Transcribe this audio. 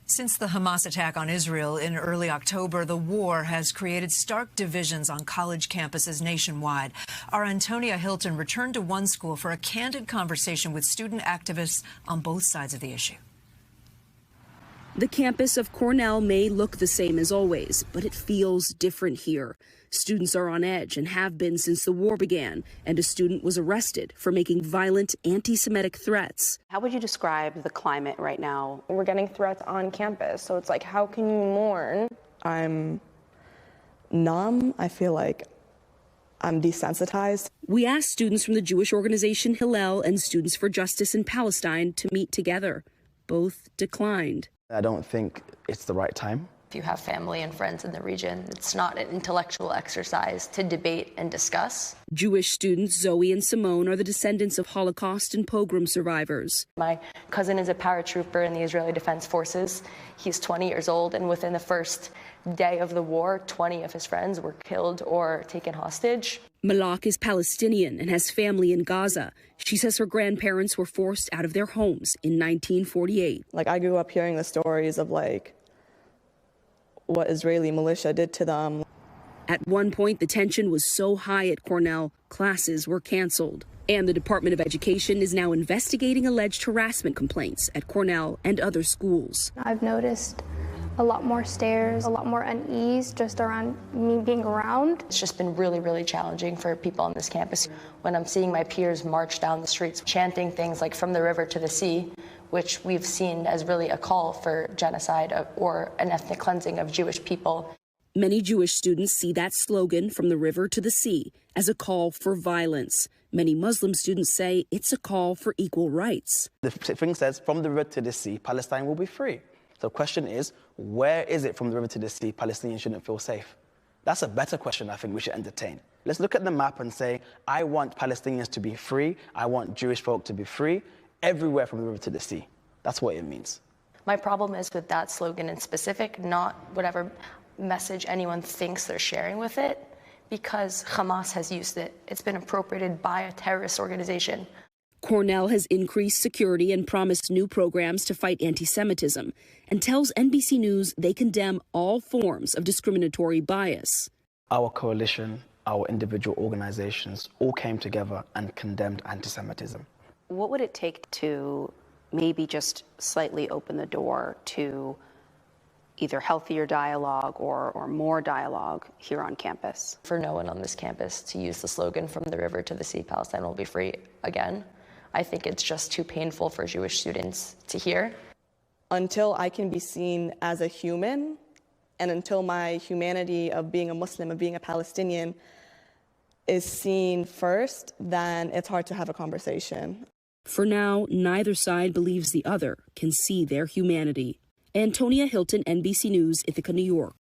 Since the Hamas attack on Israel in early October, the war has created stark divisions on college campuses nationwide. Our Antonia Hilton returned to one school for a candid conversation with student activists on both sides of the issue. The campus of Cornell may look the same as always, but it feels different here. Students are on edge and have been since the war began, and a student was arrested for making violent anti-Semitic threats. How would you describe the climate right now? We're getting threats on campus, so it's like, how can you mourn? I'm numb. I feel like I'm desensitized. We asked students from the Jewish organization Hillel and Students for Justice in Palestine to meet together. Both declined. I don't think it's the right time. If you have family and friends in the region, it's not an intellectual exercise to debate and discuss. Jewish students Zoe and Simone are the descendants of Holocaust and pogrom survivors. My cousin is a paratrooper in the Israeli Defense Forces. He's 20 years old, and within the first day of the war, 20 of his friends were killed or taken hostage. Malak is Palestinian and has family in Gaza. She says her grandparents were forced out of their homes in 1948. I grew up hearing the stories of what Israeli militia did to them. At one point, the tension was so high at Cornell, classes were canceled. And the Department of Education is now investigating alleged harassment complaints at Cornell and other schools. I've noticed a lot more stares, a lot more unease just around me being around. It's just been really, really challenging for people on this campus. When I'm seeing my peers march down the streets chanting things like "from the river to the sea," which we've seen as really a call for genocide or an ethnic cleansing of Jewish people. Many Jewish students see that slogan, "from the river to the sea," as a call for violence. Many Muslim students say it's a call for equal rights. The thing says, from the river to the sea, Palestine will be free. So the question is, where is it from the river to the sea Palestinians shouldn't feel safe? That's a better question I think we should entertain. Let's look at the map and say, I want Palestinians to be free. I want Jewish folk to be free everywhere from the river to the sea. That's what it means. My problem is with that slogan in specific, not whatever message anyone thinks they're sharing with it, because Hamas has used it. It's been appropriated by a terrorist organization. Cornell has increased security and promised new programs to fight anti-Semitism and tells NBC News they condemn all forms of discriminatory bias. Our coalition, our individual organizations all came together and condemned anti-Semitism. What would it take to maybe just slightly open the door to either healthier dialogue or more dialogue here on campus? For no one on this campus to use the slogan "from the river to the sea, Palestine will be free" again, I think it's just too painful for Jewish students to hear. Until I can be seen as a human, and until my humanity of being a Muslim, of being a Palestinian, is seen first, then it's hard to have a conversation. For now, neither side believes the other can see their humanity. Antonia Hilton, NBC News, Ithaca, New York.